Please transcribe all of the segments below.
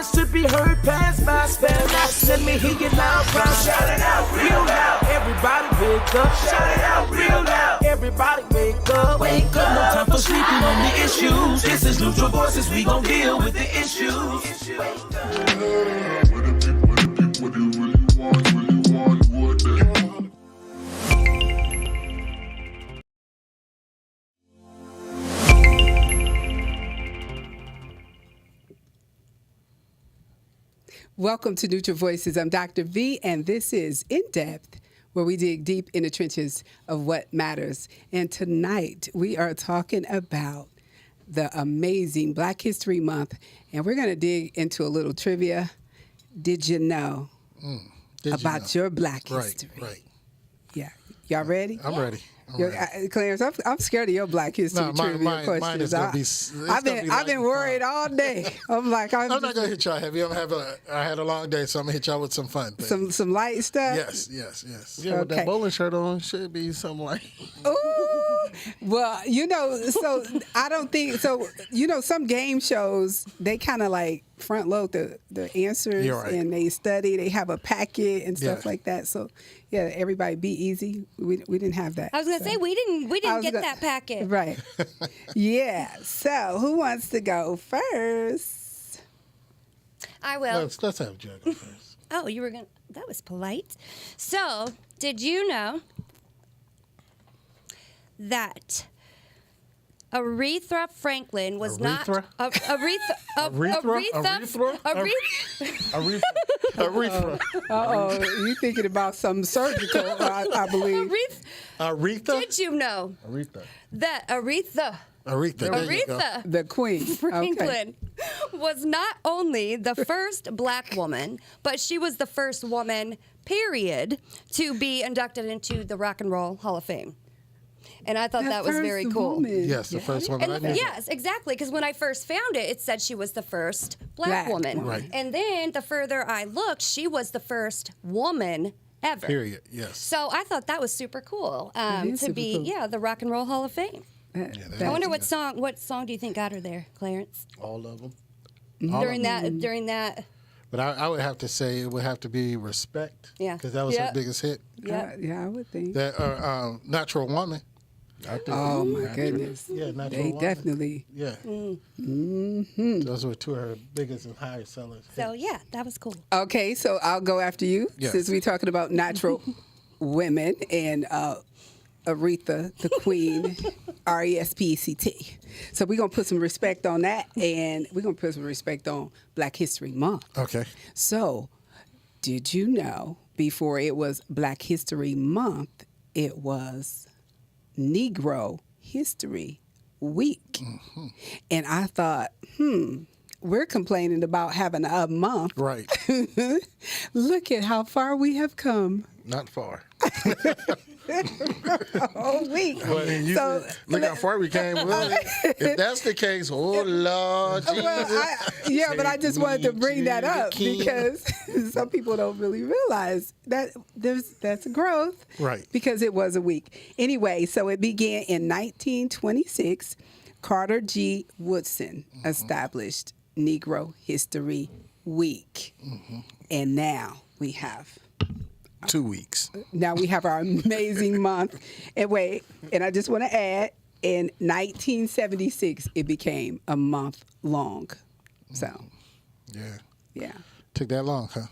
Should be heard past my spell. Let me hear you loud, proud. Shout it out real loud. Everybody wake up. Shout it out real loud. Everybody wake up. Wake up. No time for sleeping on the issues. This is Neutral Voices. We gon' deal with the issues. What do you really want? What they want? Welcome to Neutral Voices. I'm Dr. V, and this is In Depth, where we dig deep in the trenches of what matters. And tonight, we are talking about the amazing Black History Month, and we're going to dig into a little trivia. Did you know about your Black history? Right. Yeah. Y'all ready? I'm ready. Clarence, I'm scared of your Black history trivia questions. Mine is gonna be, I've been worried all day. I'm not gonna hit y'all heavy. I had a long day, so I'm gonna hit y'all with some fun things. Some light stuff. Yes. Yeah, with that bowling shirt on, should be something like. Ooh. Well, so I don't think so. Some game shows they kind of like front load the answers, You're right. And they study. They have a packet and stuff like that. So yeah, everybody be easy. We didn't have that. I was gonna say we didn't get that packet. Right. Yeah. So who wants to go first? I will. Let's have Joe go first. Oh, you were gonna. That was polite. So, did you know that Aretha Franklin was not Aretha? Aretha. Uh-oh, you thinking about something surgical, I believe. Aretha? Did you know that Aretha The Queen Franklin was not only the first Black woman, but she was the first woman, period, to be inducted into the Rock and Roll Hall of Fame. And I thought that was very cool. Woman. Yes, the first one. Yes, exactly. Because when I first found it, it said she was the first black woman. Right. And then the further I looked, she was the first woman ever. Period. Yes. So I thought that was super cool to be, the Rock and Roll Hall of Fame. I wonder what song do you think got her there, Clarence? All of them. During that. But I would have to say it would have to be Respect. Yeah. Because that was her biggest hit. Yeah, I would think. That Natural Woman. Oh my goodness! Yeah, Natural They Woman. definitely. Yeah. Those were two of her biggest and highest sellers. So yeah, that was cool. Okay, so I'll go after you since we're talking about natural women and Aretha, the Queen, RESPECT. So we're gonna put some respect on that, and we're gonna put some respect on Black History Month. Okay. So, did you know before it was Black History Month, it was Negro History Week? Mm-hmm. And I thought, we're complaining about having a month. Right. Look at how far we have come. Not far. A week. Look how far we came. If that's the case, oh Lord Jesus. But I just wanted to bring that up because some people don't really realize that that's growth. Right. Because it was a week. Anyway, so it began in 1926. Carter G. Woodson established Negro History Week. Mm-hmm. And now we have 2 weeks. Now we have our amazing month. And I just want to add, in 1976, it became a month long. So. Yeah. Took that long, huh?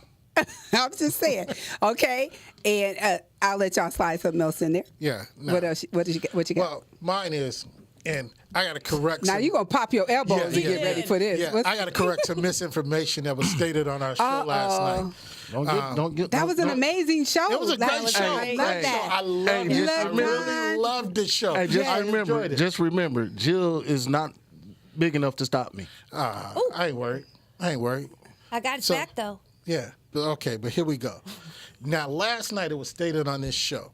I'm just saying. Okay. And I'll let y'all slide something else in there. Yeah. No. What else? What you got? Well, mine is, and I got to correct Now you're going to pop your elbows and get ready for this. Yeah, I got to correct some misinformation that was stated on our show last night. That was an amazing show. It was a great show. I love that. I loved it. I really loved this show. Hey, just remember, Jill is not big enough to stop me. I ain't worried. I got it back though. Yeah. Okay, but here we go. Now, last night it was stated on this show.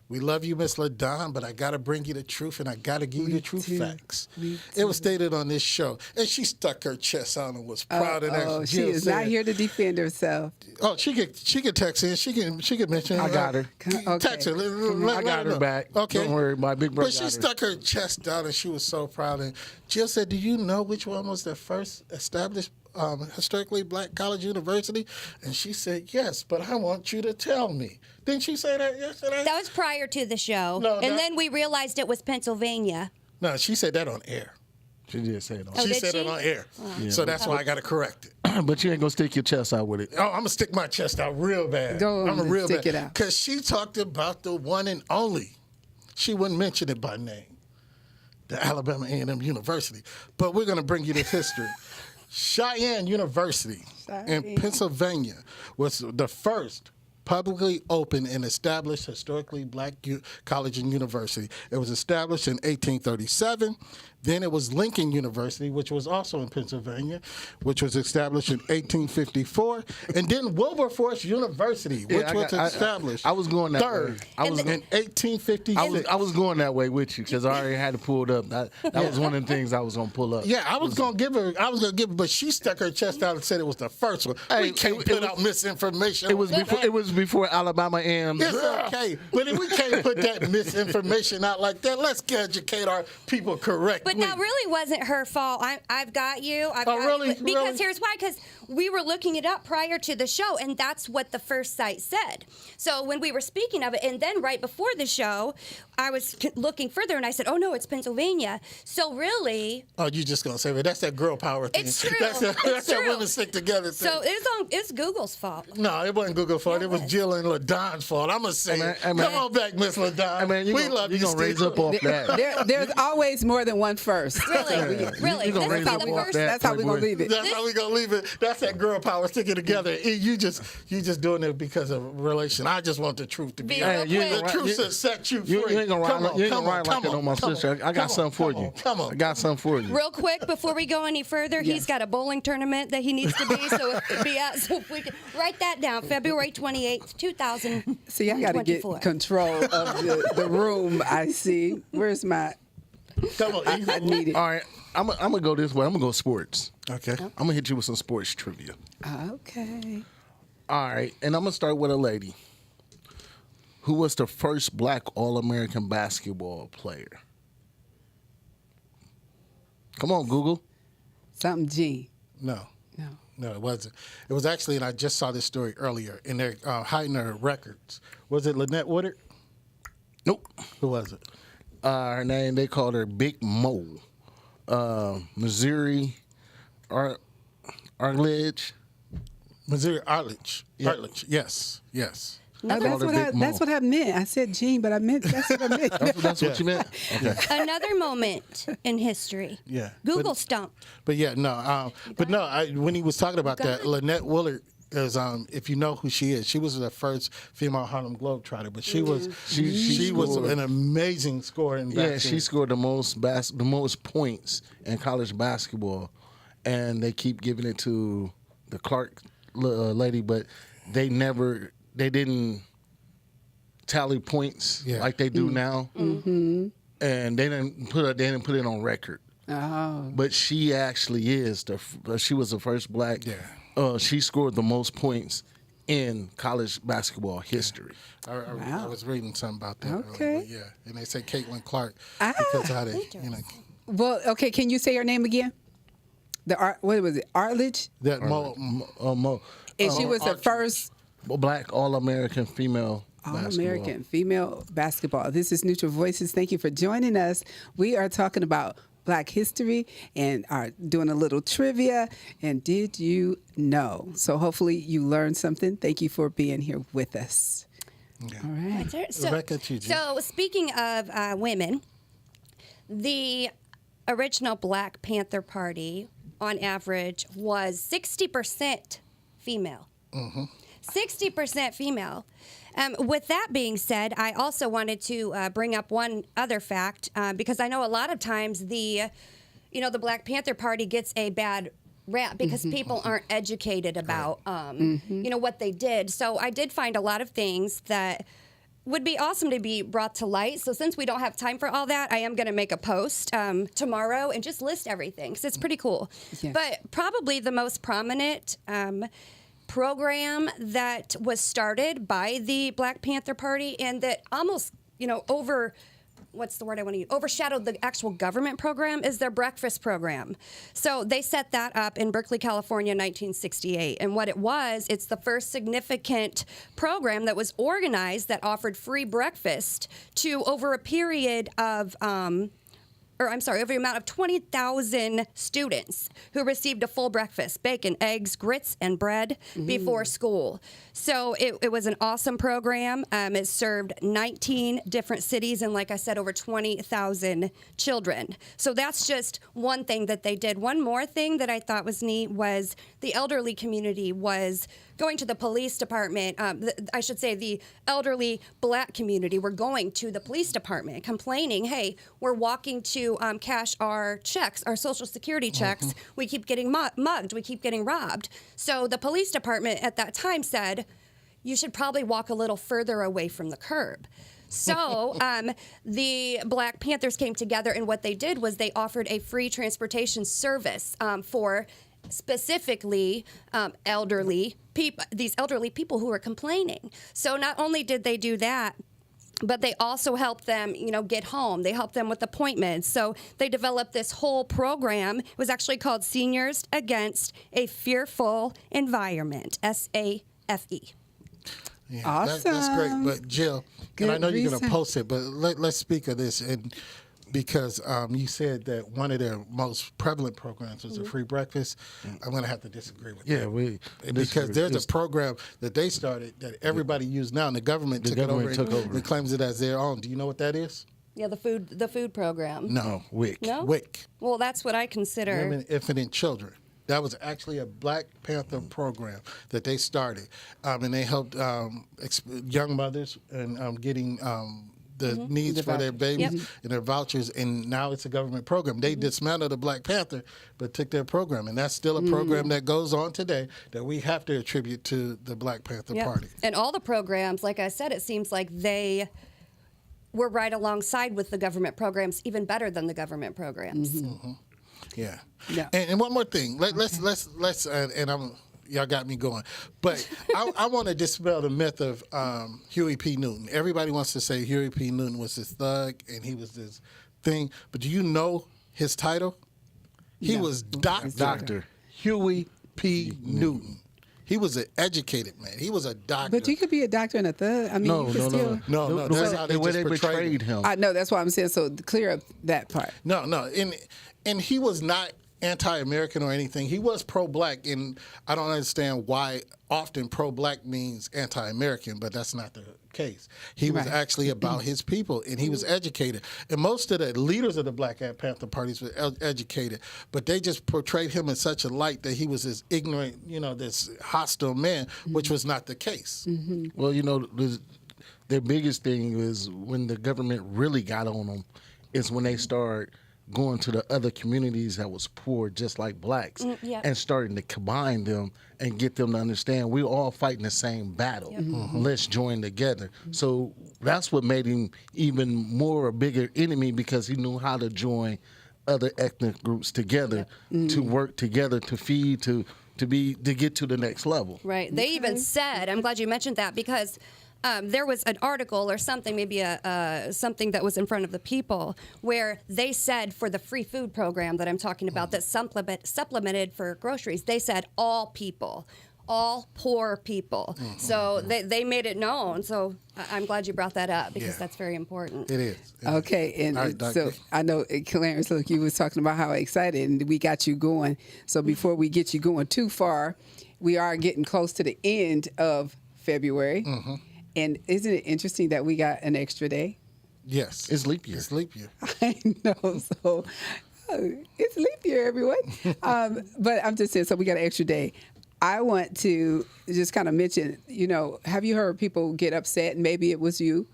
We love you, Miss LaDon, but I got to bring you the truth, and I got to give you the truth facts. It was stated on this show, and she stuck her chest out and was proud of that. Oh, she is not here to defend herself. Oh, she could text in. She can mention. I got her. Okay. Text her. I got her back. Okay. Don't worry, my big brother. But she stuck her chest out, and she was so proud. And Jill said, "Do you know which one was the first established historically black college university? And she said, yes, but I want you to tell me. Didn't she say that yesterday? That was prior to the show. No, and then we realized it was Pennsylvania. No, she said that on air. She did say it on. Oh, She did said she? it on air. Yeah. So that's why I got to correct it. But you ain't gonna stick your chest out with it. Oh, I'm going to stick my chest out real bad. Go on I'm and real stick bad. it out. Because she talked about the one and only. She wouldn't mention it by name. The Alabama A&M University. But we're going to bring you this history. Cheyenne University in Pennsylvania was the first publicly open and established historically black college and university. It was established in 1837. Then it was Lincoln University, which was also in Pennsylvania, which was established in 1854. And then Wilberforce University, which was established I was going that third way. I was in 1856. I was going that way with you because I already had to pull it up. That was one of the things I was gonna pull up. Yeah, I was gonna give her, but she stuck her chest out and said it was the first one. Hey, We can't put out misinformation. It was on before. that. It was before Alabama A&M. It's okay, but if we can't put that misinformation out like that, let's educate our people correctly. But that really wasn't her fault. I've got you. I've got really? you. Because Really? here's why. Because we were looking it up prior to the show, and that's what the first site said. So when we were speaking of it, and then right before the show, I was looking further, and I said, oh, no, it's Pennsylvania. So really... Oh, you just gonna say, but that's that girl power thing. It's true. That's It's that true. women stick together thing. So it's Google's fault. No, it wasn't Google's fault. Yeah, it was it was. Jill and LaDon's fault. I'm gonna say, Hey, man. come on back, Miss LaDon. Hey, man, We love you. gonna raise still. up off that. There's always more than one first. Really? Really? You gonna This raise is up the off first... that. That's how we're going to leave it. That's how we gonna leave it. That's that girl power sticking together. You just doing it because of relation. I just want the truth to be Be out. real quick. The truth should set you free. You ain't gonna Come ride. on, You ain't come gonna on, ride like come that on my come sister. I got something for you. Come on. I got something for you. Real quick, before we go any further, he's got a bowling tournament that he needs to be. So if we can write that down, February 28th, 2000. See, I got to get control of the room, I see. Where's my... Come on. I need it. All right, I'm gonna go this way. I'm gonna go sports. Okay. I'm gonna hit you with some sports trivia. Okay. All right, and I'm gonna start with a lady. Who was the first black All-American basketball player? Come on, Google. Something G. No. No. No, it wasn't. It was actually, and I just saw this story earlier, and they're hiding their records. Was it Lynette Woodard? Nope. Who was it? Her name, they called her Big Mo. Missouri Arledge. Missouri Arledge. Yeah. Arledge. Yes. Yes. That's called her what Big Mo. that's what I meant. I said Jean, but I meant that's what I meant. That's what you meant? Okay. Another moment in history. Yeah. Google stumped. But yeah, no. When he was talking about that, Lynette Woodard is, if you know who she is, she was the first female Harlem Globetrotter, but she was she was scored. an amazing scorer in basketball. Yeah, she scored the most points in college basketball, and they keep giving it to the Clark lady, but they didn't tally points like they do now, and they didn't put it on record. Oh. But she actually is she was the first black. Yeah. She scored the most points in college basketball history. I was reading something about that. Okay. Earlier, yeah, and they say Caitlin Clark because how they, Well, okay, can you say her name again? What was it? Arledge? that Mo. And she was the first Black All-American female All-American female basketball. This is Neutral Voices. Thank you for joining us. We are talking about Black history and are doing a little trivia. And did you know? So hopefully you learned something. Thank you for being here with us. Yeah. All right. So, Rebecca Tucci. so speaking of women, the original Black Panther Party, on average, was 60% female. 60% female. With that being said, I also wanted to bring up one other fact because I know a lot of times the Black Panther Party gets a bad rap because people aren't educated about what they did. So I did find a lot of things that would be awesome to be brought to light. So since we don't have time for all that, I am going to make a post tomorrow and just list everything because it's pretty cool. Yes. But probably the most prominent program that was started by the Black Panther Party and that almost, what's the word I want to use? Overshadowed the actual government program is their breakfast program. So they set that up in Berkeley, California, in 1968. And what it was, it's the first significant program that was organized that offered free breakfast to over a period of over the amount of 20,000 students who received a full breakfast, bacon, eggs, grits, and bread before school. So it was an awesome program. It served 19 different cities and, like I said, over 20,000 children. So that's just one thing that they did. One more thing that I thought was neat was the elderly community was going to the police department. I should say the elderly black community were going to the police department complaining, hey, we're walking to cash our checks, our Social Security checks. We keep getting mugged. We keep getting robbed. So the police department at that time said, you should probably walk a little further away from the curb. So the Black Panthers came together, and what they did was they offered a free transportation service for specifically elderly people, these elderly people who were complaining. So not only did they do that, but they also helped them, get home. They helped them with appointments. So they developed this whole program. It was actually called Seniors Against a Fearful Environment, SAFE. Yeah, Awesome. That's great. But Jill, Good and I know you're going reason. to post it, but let's speak of this. And because you said that one of their most prevalent programs was a free breakfast, I'm going to have to disagree with that. Because there's a program that they started that everybody uses now, and the government took it over and claims it as their own. Do you know what that is? Yeah, the food program. No, WIC. No? WIC. Well, that's what I consider. Women, Infant, and Children. That was actually a Black Panther program that they started, and they helped young mothers and getting the needs for their babies and their vouchers, and now it's a government program. They dismantled the Black Panther, but took their program, and that's still a program that goes on today that we have to attribute to the Black Panther Party. And all the programs, like I said, it seems like they were right alongside with the government programs, even better than the government programs. Yeah. Yeah. And one more thing. Let's and y'all got me going. But I want to dispel the myth of Huey P. Newton. Everybody wants to say Huey P. Newton was this thug and he was this thing. But do you know his title? He was Dr. Huey P. Newton. He was an educated man. He was a doctor. But you could be a doctor and a thug. I mean, No. That's how the way they they just betrayed him. I know, that's why I'm saying, so clear up that part. No. And he was not anti-American or anything. He was pro-Black, and I don't understand why often pro-Black means anti-American, but that's not the case. He was actually about his people, and he was educated. And most of the leaders of the Black Panther parties were educated, but they just portrayed him in such a light that he was this ignorant, this hostile man, which was not the case. Well, their biggest thing is when the government really got on them is when they start going to the other communities that was poor, just like blacks, and starting to combine them and get them to understand we're all fighting the same battle. Let's join together. So that's what made him even more a bigger enemy, because he knew how to join other ethnic groups together to work together, to feed, to get to the next level. Right. They even said, I'm glad you mentioned that, because there was an article or something, maybe something that was in front of the People, where they said for the free food program that I'm talking about that supplemented for groceries, they said all people, all poor people. So they made it known. So I'm glad you brought that up, because that's very important. It is. Okay, and All right, so Doctor. I know, Clarence, look, you was talking about how excited, and we got you going. So before we get you going too far, we are getting close to the end of February. And isn't it interesting that we got an extra day? Yes. It's leap year. It's leap year. I know, so it's leap year, everyone. But I'm just saying, so we got an extra day. I want to just kind of mention, have you heard people get upset, and maybe it was you,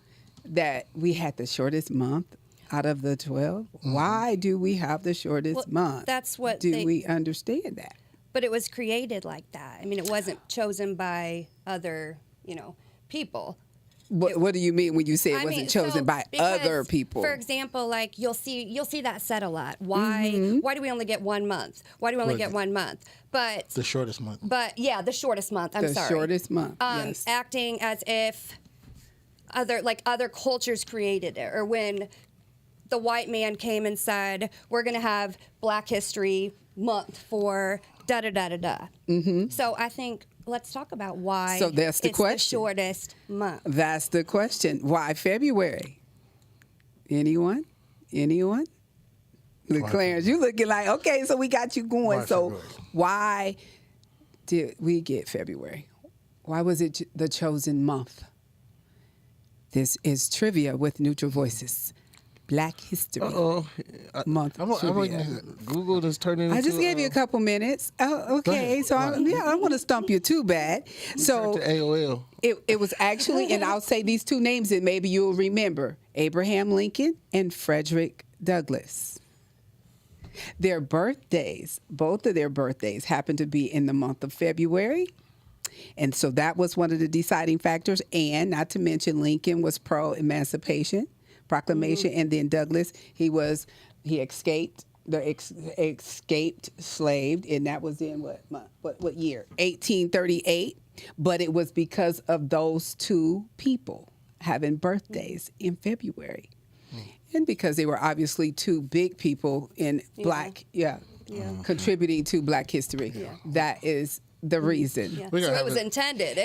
that we had the shortest month out of the 12? Why do we have the shortest month? That's what we understand that? But it was created like that. I mean, it wasn't chosen by other, people. What do you mean when you say it wasn't chosen by other people? For example, like you'll see that said a lot. Why do we only get 1 month? Why do we only get 1 month? But The shortest month. But the shortest month. I'm sorry. The shortest month. Yes. Acting as if other cultures created it, or when the white man came and said, we're going to have Black History Month for da-da-da-da-da. So I think let's talk about why So that's the it's question. the shortest month. That's the question. Why February? Anyone? Look, Clarence, you looking like, okay, so we got you going. Why So February? why did we get February? Why was it the chosen month? This is trivia with Neutral Voices. Black History Month trivia. Google is turning into. I just gave you a couple minutes. Oh, okay. ahead. So I don't want to stump you too bad. So to AOL. it was actually, and I'll say these two names that maybe you'll remember: Abraham Lincoln and Frederick Douglass. Their birthdays, both of their birthdays, happened to be in the month of February. And so that was one of the deciding factors. And not to mention, Lincoln was pro-emancipation proclamation, and then Douglass, he escaped escaped slaved, and that was in what year? 1838. But it was because of those two people having birthdays in February. And because they were obviously two big people in Black, contributing to Black history. Yeah. That is the reason. Yeah. So it was intended.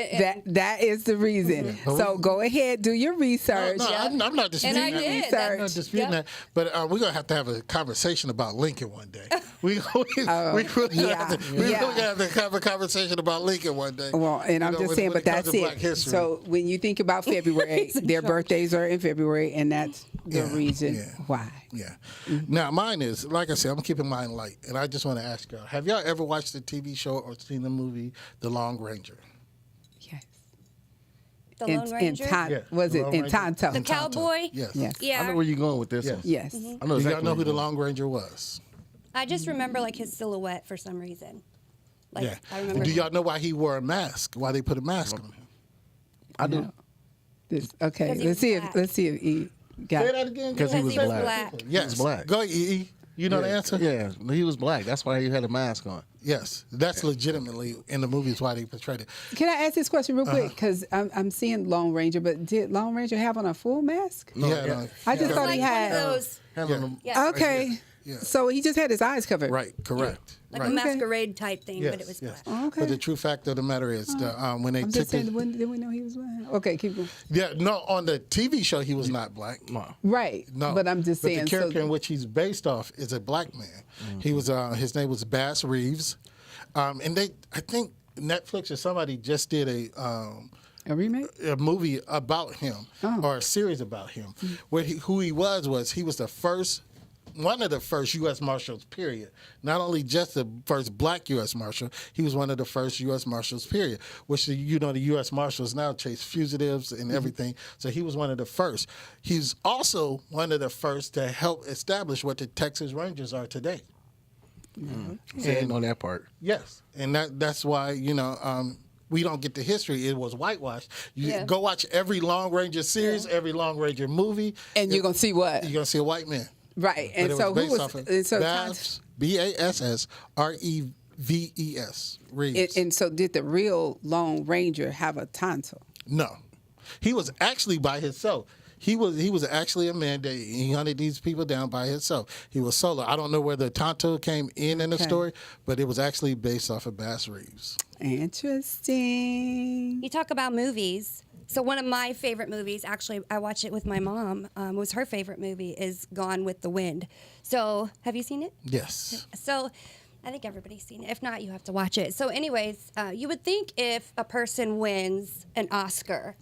That is the reason. So go ahead, do your research. No, I'm not disputing And I that. did. I'm not disputing that. But we're going to have a conversation about Lincoln one day. We really have to have a conversation about Lincoln one day. Well, and I'm just saying, but that's it. So when you think about February, their birthdays are in February, and that's the reason why. Yeah. Now, mine is, like I said, I'm keeping mine light. And I just want to ask y'all, have y'all ever watched the TV show or seen the movie The Long Ranger? Yes. The Lone Ranger? Was it in Tonto? The cowboy? Yes. Yes. Yeah. I know where you're going with this one. Yes. I know Do exactly y'all know where who you're the going. Long Ranger was? I just remember like his silhouette for some reason. Like Yeah. I remember. Do y'all know why he wore a mask? Why they put a mask on him? I do. Okay, 'Cause he let's was see if he got Say it. that again. Because he was was black. black. Yes. He was black. Go ahead, E. You know the answer? Yeah, he was black. That's why he had a mask on. Yes. That's legitimately in the movies why they portrayed it. Can I ask this question real quick? Because I'm seeing Lone Ranger, but did Lone Ranger have on a full mask? Yeah. I just It's thought like he one had. of those. Yeah. Okay, Yeah. so he just had his eyes covered. Right. Correct. Like right. a masquerade type thing, but it was yes. black. Okay. But the true fact of the matter is, when they I'm took just saying, the, did we know he was black? Okay, keep going. on the TV show he was not black. Right. No, But I'm just saying. But the character in which he's based off is a black man. He was his name was Bass Reeves, and I think Netflix or somebody just did a remake? a movie about him or a series about him. Where who he was he was the first. One of the first U.S. Marshals, period. Not only just the first black U.S. Marshal, he was one of the first U.S. Marshals, period. Which, the U.S. Marshals now chase fugitives and everything. So he was one of the first. He's also one of the first to help establish what the Texas Rangers are today. And on that part. Yes. And that's why, we don't get the history. It was whitewashed. You go watch every Long Ranger series, every Long Ranger movie. And you're going to see what? You're going to see a white man. Right. But And it so was who based was. off of And so Bassreeves, Reeves. And so did the real Lone Ranger have a tonto? No, he was actually by himself. He was actually a man that he hunted these people down by himself. He was solo. I don't know where the tonto came in the story, but it was actually based off of Bass Reeves. Interesting. You talk about movies. So one of my favorite movies, actually, I watched it with my mom. Was her favorite movie is Gone with the Wind. So have you seen it? Yes. So I think everybody's seen it. If not, you have to watch it. So anyways, you would think if a person wins an Oscar,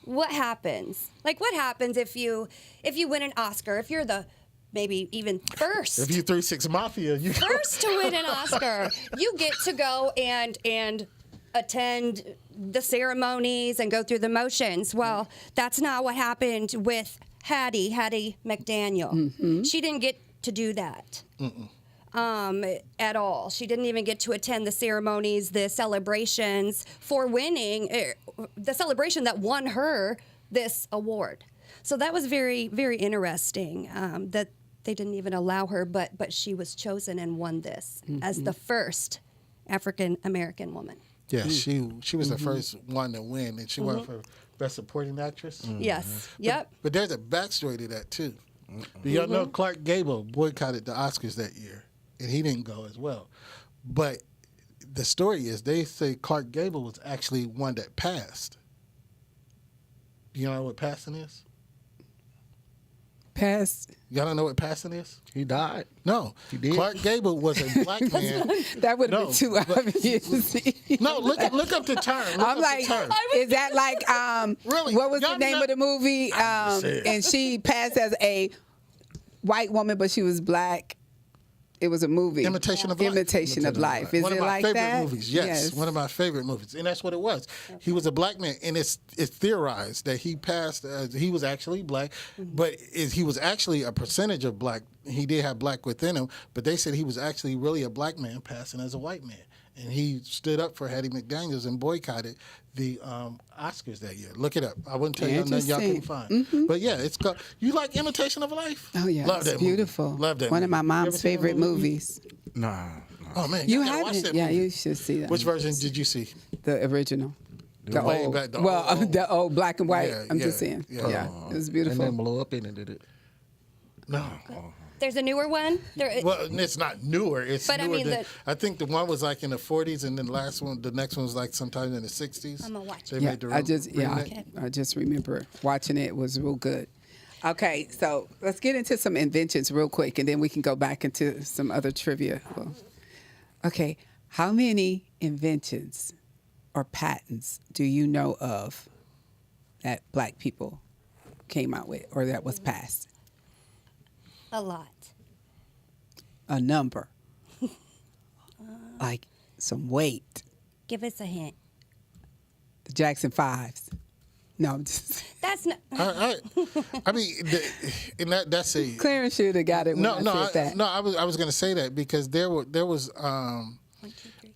what happens? Like what happens if you win an Oscar? If you're the maybe even first. If you 3-6 Mafia, you first to win an Oscar, you get to go and attend the ceremonies and go through the motions. Well, that's not what happened with Hattie McDaniel. Mm-hmm. She didn't get to do that at all. She didn't even get to attend the ceremonies, the celebrations for winning, the celebration that won her this award. So that was very, very interesting that they didn't even allow her, but she was chosen and won this as the first African American woman. Yeah, she was the first one to win, and she won for Best Supporting Actress. Yes. Yep. But there's a backstory to that too. Do y'all know Clark Gable boycotted the Oscars that year, and he didn't go as well. But the story is they say Clark Gable was actually one that passed. Do you know what passing is? Pass. Y'all don't know what passing is? He died. No. He did? Clark Gable was a black man. That would have No, been too but- obvious. No, look up the term. Look I'm up like, the term. is that like Really? what was the Y'all name not- of the movie? just saying. And she passed as a white woman, but she was black. It was a movie. Imitation of Life. Imitation of Life. Is one it of my like favorite that? movies. Yes, one of my favorite movies, and that's what it was. He was a black man, and it's theorized that he passed. He was actually black, but he was actually a percentage of black. He did have black within him, but they said he was actually really a black man passing as a white man, and he stood up for Hattie McDaniels and boycotted the Oscars that year. Look it up. I wouldn't tell you nothing y'all can find. But yeah, it's called. You like Imitation of Life? Oh yeah, Love it's that movie. beautiful. Love that. One of movie. my You ever mom's seen that favorite movie? movies. Nah. Oh man, You gotta watch haven't? that Yeah, movie. you should see that. Which version did you see? The original. The way old. back- the well, old- the old black and white. Yeah, I'm yeah, just saying. yeah. Yeah, it was And beautiful. then blow up in it, did it? No. There's a newer one. Well, it's not newer. It's But I newer mean than, I think the one was like in the 40s, and then the next one was like sometime in the 60s. I'm gonna watch They Yeah, made the remake. I just remember watching it. It was real good. Okay, so let's get into some inventions real quick, and then we can go back into some other trivia. Well, okay, how many inventions or patents do you know of that black people came out with or that was passed? a lot. A number. Like some weight. Give us a hint. The Jackson 5s. No, I'm just That's not. I mean, and that's a Clarence should have got it when I said that. I was going to say that because there was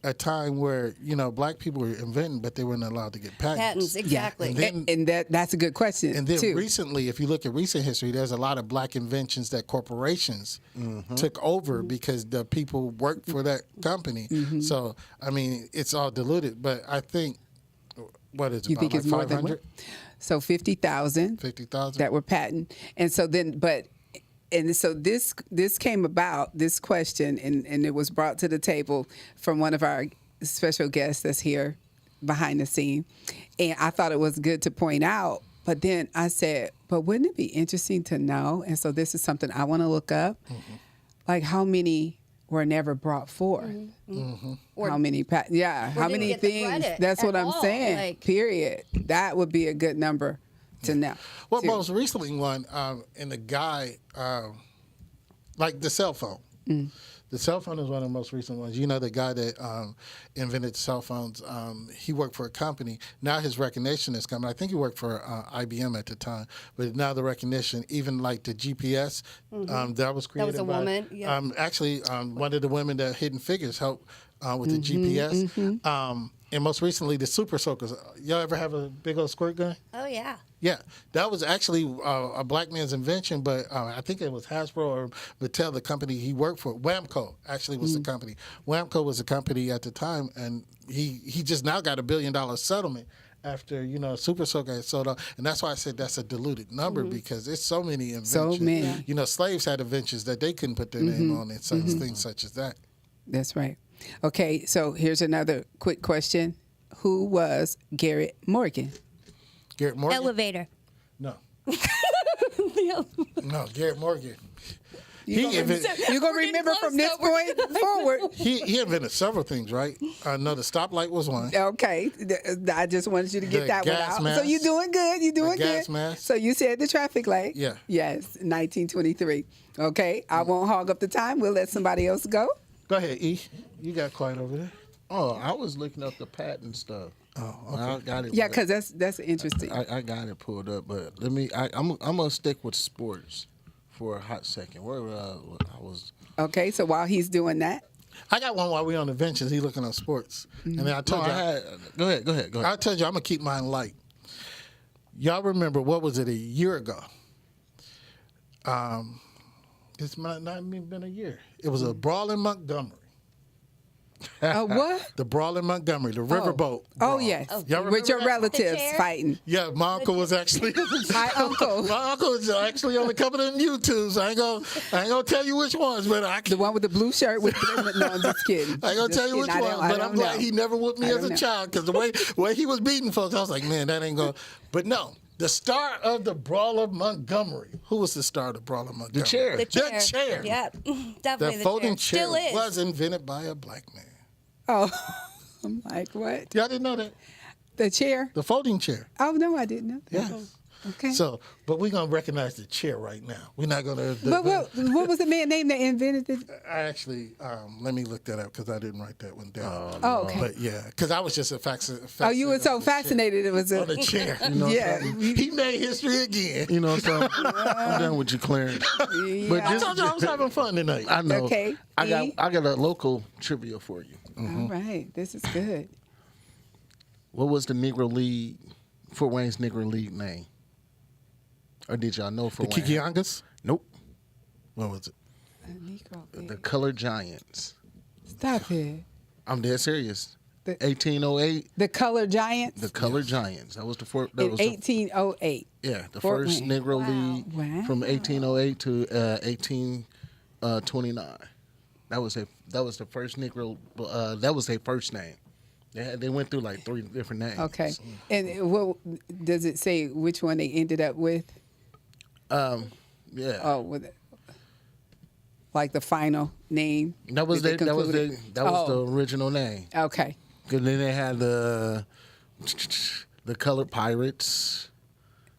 a time where black people were inventing, but they weren't allowed to get patents. Patents, exactly. And then- And that's a good question, And then too. recently, if you look at recent history, there's a lot of black inventions that corporations took over because the people worked for that company. So, I mean, it's all diluted. But I think, what is it, You about think like it's more than 500? what? So 50,000 50,000? that were patent. And so this came about, this question, and it was brought to the table from one of our special guests that's here behind the scene. And I thought it was good to point out, but then I said, but wouldn't it be interesting to know? And so this is something I want to look up, like how many were never brought forth. How many how didn't many get the things? credit That's what at I'm all, saying. like- Period. That would be a good number to know. Well, too. most recently one, and the guy, like the cell phone. The cell phone is one of the most recent ones. You know, the guy that invented cell phones, he worked for a company. Now his recognition is coming. I think he worked for IBM at the time. But now the recognition, even like the GPS, that was created a by, woman, yeah. Actually, one of the women that Hidden Figures helped with the GPS. And most recently, the super soakers. Y'all ever have a big old squirt gun? Oh yeah. Yeah, that was actually a black man's invention, but I think it was Hasbro or Mattel, the company he worked for. Whamco actually was the company. Whamco was a company at the time, and he just now got $1 billion settlement after Super Soaker had sold out, and that's why I said that's a diluted number because it's so many inventions. So many. You know, slaves had inventions that they couldn't put their name on, and such things such as that. That's right. Okay, so here's another quick question. Who was Garrett Morgan? Garrett Morgan? Elevator. No. No, Garrett Morgan. He You're invented. going to remember from this point forward. He invented several things, right? No, the stoplight was one. Okay, I just wanted you to get The that one gas out. mask. So you're doing good. You're doing The gas good. mask. So you said the traffic light. Yeah. Yes, 1923. Okay, I won't hog up the time. We'll let somebody else go. Go ahead, E. You got quiet over there. Oh, I was looking up the patent stuff. Oh, okay. I got it. Yeah, but because that's interesting. I got it pulled up, but I'm gonna stick with sports for a hot second. Where I was. Okay, so while he's doing that, I got one while we're on inventions. He looking on sports, and then I No, told you. go ahead. I told you I'm gonna keep mine light. Y'all remember what was it a year ago? It's might not even been a year. It was a brawl in Montgomery. What? The brawl in Montgomery, the riverboat. Oh, brawl. yes. Y'all With your remember that? relatives The chair? fighting. Yeah, my uncle was actually. My uncle. My uncle was actually on a couple of them YouTubes. I ain't gonna tell you which ones, but The one with the blue shirt with no, I'm just kidding. I ain't gonna Just tell you which kidding. one, but I'm glad he never whooped me I as don't a know. child because the way he was beating folks, I was like, man, that ain't going. But no, the star of the Brawl of Montgomery. Who was the star of the Brawl of Montgomery? The chair. The chair. The chair. Yep. The Definitely the folding chair. chair Still is. was invented by a black man. Oh, I'm like, what? Y'all didn't know that? The chair? The folding chair. Oh, no, I didn't know that. Yes. Okay. So, but we're gonna recognize the chair right now. We're not gonna. But what was the man name that invented it? I actually, let me look that up because I didn't write that one down. Oh, okay. But yeah, because I was just Oh, you were so fascinated. It was on the chair. yeah. He made history again. You know, so I'm done with you, Clarence. But Yeah. I told you I was having fun tonight. I know. Okay. I got E? a local trivia for you. All right. This is good. What was the Negro League, Fort Wayne's Negro League name? Or did y'all know The Fort Wayne? Kikiangas? Nope. What was it? A Negro The League. Colored Giants. Stop it. I'm dead serious. The- 1808, The Color Giants the Colored Giants. That was the fourth. That in was 1808. yeah, the Fort first Wayne. Negro Wow. League Wow. from 1808 to 1829. That was the first Negro. That was their first name. They went through like 3 different names. Okay. And what does it say which one they ended up with? Yeah. Oh, with like the final name? That was Did they the conclude it? the original name. Okay. Cause then they had the Colored Pirates.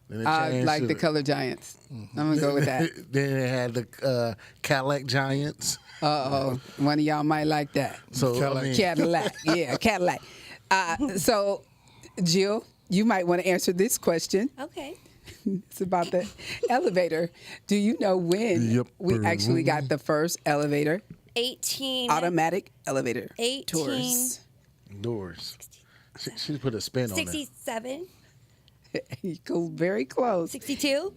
Then they I changed like to the Color Giants. I'm going to go with that. Then they had the Cadillac Giants. Uh-oh. One of y'all might like that. So I mean, Cadillac. Yeah, Cadillac. So, Jill, you might want to answer this question. Okay. It's about the elevator. Do you know when Yep. we actually got the first elevator, 18. automatic elevator 18. tours? doors. She put a spin on it. 67. You go very close. 62.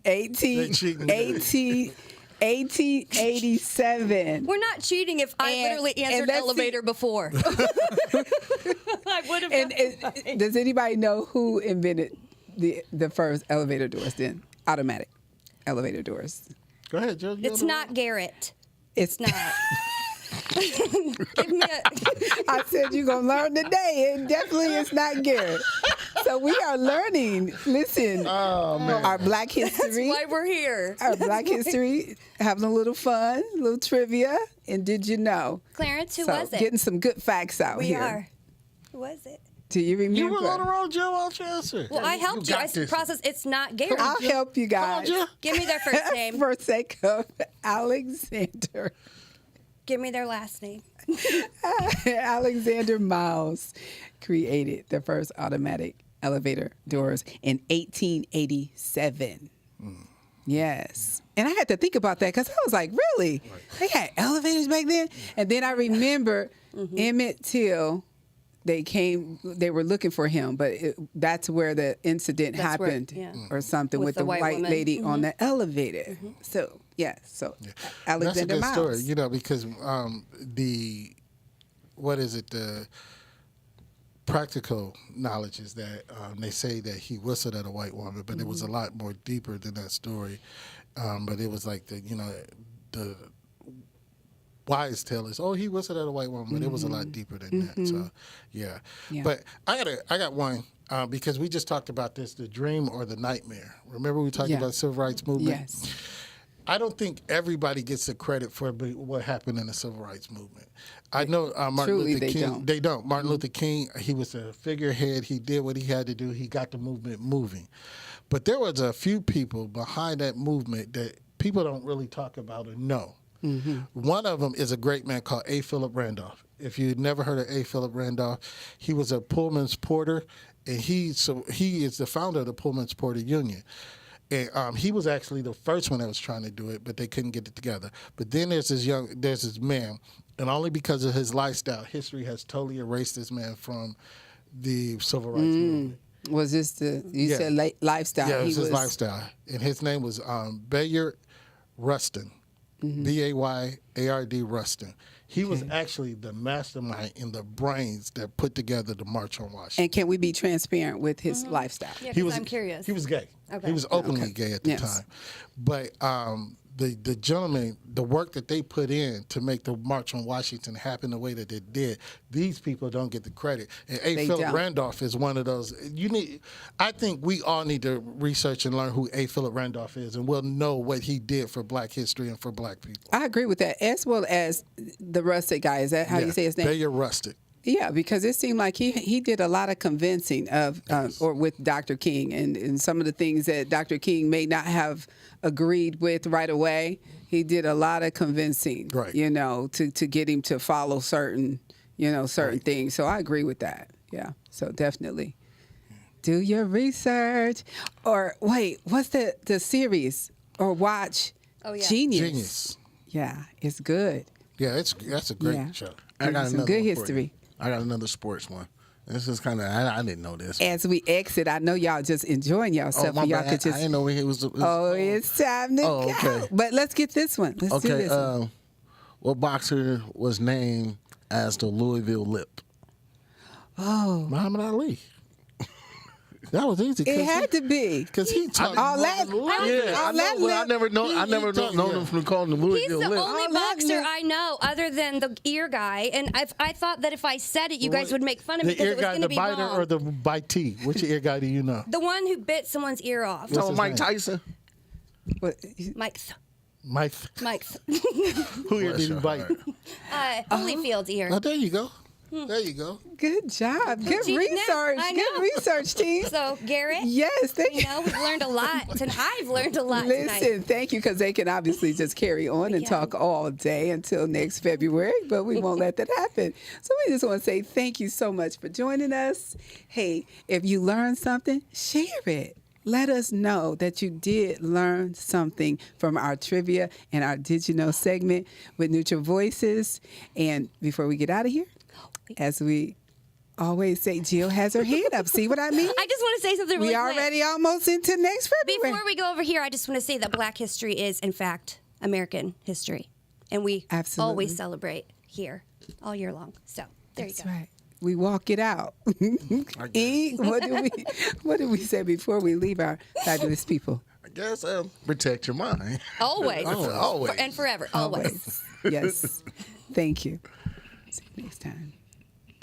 1887. We're not cheating if I And- literally and answered let's see- elevator before. I would have. And does anybody know who invented the first elevator doors then? Automatic elevator doors. Go ahead, Joe. It's not Garrett. It's Not. Give me a. I said you're going to learn today. It definitely is not Garrett. So we are learning. Listen, our Black That's history. why we're here. Our Black history, having a little fun, a little trivia. And did you know? Clarence, who So was it? getting some good facts out We here. are. Who was it? Do you remember? You were on the road, Joe. I'll answer. Well, I helped you. got I this. processed. It's not Garrett. I'll help you guys. Joe. Give me their first name. For sake of Alexander. Give me their last name. Alexander Miles created the first automatic elevator doors in 1887. Yes. And I had to think about that because I was like, really? They had elevators back then? And then I remember Emmett Till, they were looking for him, but that's where the incident That's where- happened yeah. or something With with the the white white woman. lady on the elevator. So, That's a Alexander good Miles. story, you know, because the practical knowledge is that they say that he whistled at a white woman, but it was a lot more deeper than that story. But it was like the wise tale is, he whistled at a white woman, but it was a lot deeper than that. So, yeah. Yeah. But I got one because we just talked about this: the dream or the nightmare. Remember we talked Yeah. about the civil rights movement? Yes. I don't think everybody gets the credit for what happened in the civil rights movement. I know Martin Truly, Luther they King. don't. They don't. Martin Luther King, he was a figurehead. He did what he had to do. He got the movement moving. But there was a few people behind that movement that people don't really talk about or know. One of them is a great man called A. Philip Randolph. If you've never heard of A. Philip Randolph, he was a Pullman's Porter, and he is the founder of the Pullman's Porter Union. And he was actually the first one that was trying to do it, but they couldn't get it together. But then there's this man, and only because of his lifestyle, history has totally erased this man from the civil rights movement. Was this you said lifestyle? Yeah, it He was his lifestyle. And his name was Bayard Rustin, Bayard Rustin. He was actually the mastermind and the brains that put together the March on Washington. And can we be transparent with his lifestyle? Yeah, He 'cause was. I'm curious. He was gay. Okay. He was openly gay at the Yes. time. But the gentlemen, the work that they put in to make the March on Washington happen the way that it did, these people don't get the credit. And A. They Philip don't. Randolph is one of those. I think we all need to research and learn who A. Philip Randolph is, and we'll know what he did for Black history and for Black people. I agree with that, as well as the Rustic guy. Is that how you say his name? Bayard Rustic. Yeah, because it seemed like he did a lot of convincing of, or with Dr. King, and some of the things that Dr. King may not have agreed with right away. He did a lot of convincing, Right. to get him to follow certain things. So I agree with that. Yeah, so definitely do your research. Or wait, what's the series? Or watch Oh, yeah. Genius. Yeah, it's good. Yeah, that's a great Yeah. show. I got Some another good one for you. history. I got another sports one. This is kind of I didn't know this. As we exit, I know y'all just enjoying yourself. my and y'all bad. could just. I didn't know it was. Oh, it's time to Oh, go. okay. But let's get this one. Let's do Okay. this one. What boxer was named as the Louisville Lip? Muhammad Ali. That was easy. It had to be. Because he talked All that- Yeah, all I that know, but I lip- never know. I never known him from calling him He's Louisville the Lip. only All that boxer lip- I know other than the ear guy, and I thought that if I said it, you guys would make fun of me The because ear it was guy, going the to be biter, wrong. or the bitee? Which ear guy do you know? The one who bit someone's ear off. Oh, his Mike name? Tyson. What- Mike. Mike. Mike. Who ear Bless did he your bite? heart. Holyfield's ear. Oh, there you go. There you go. Good job. Good Gee, research. I Good know. research, team. So, Garrett, Yes, thank you know, we've learned a lot. And I've learned a lot Listen, tonight. thank you, because they can obviously just carry on and can. talk all day until next February, but we won't let that happen. So we just want to say thank you so much for joining us. Hey, if you learned something, share it. Let us know that you did learn something from our trivia and our Did You Know segment with Neutral Voices. And before we get out of here, as we always say, Jill has her hand up. See what I mean? I just want to say something really We quick. already almost into next February. Before we go over here, I just want to say that Black history is, in fact, American history. And we Absolutely. always celebrate here all year long. So, there That's you go. right. We walk it out. E, what did we say before we leave our fabulous people? I guess protect your mind. Always. Always. And forever. Always. Yes. Thank you. See you next time.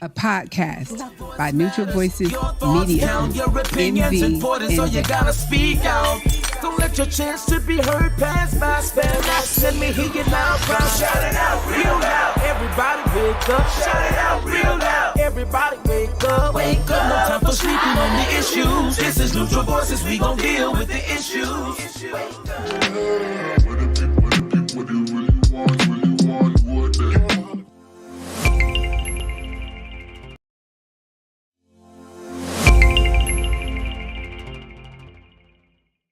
A podcast by Neutral Voices Media. Count your opinions important, so you gotta speak out. Don't let your chance to be heard pass by. Spell out, let me hear you loud, proud. Shout it out real loud. Everybody wake up. Shout it out real loud. Everybody wake up. Wake up. No time for sleeping on the issues. This is Neutral Voices. We gon' deal with the issues.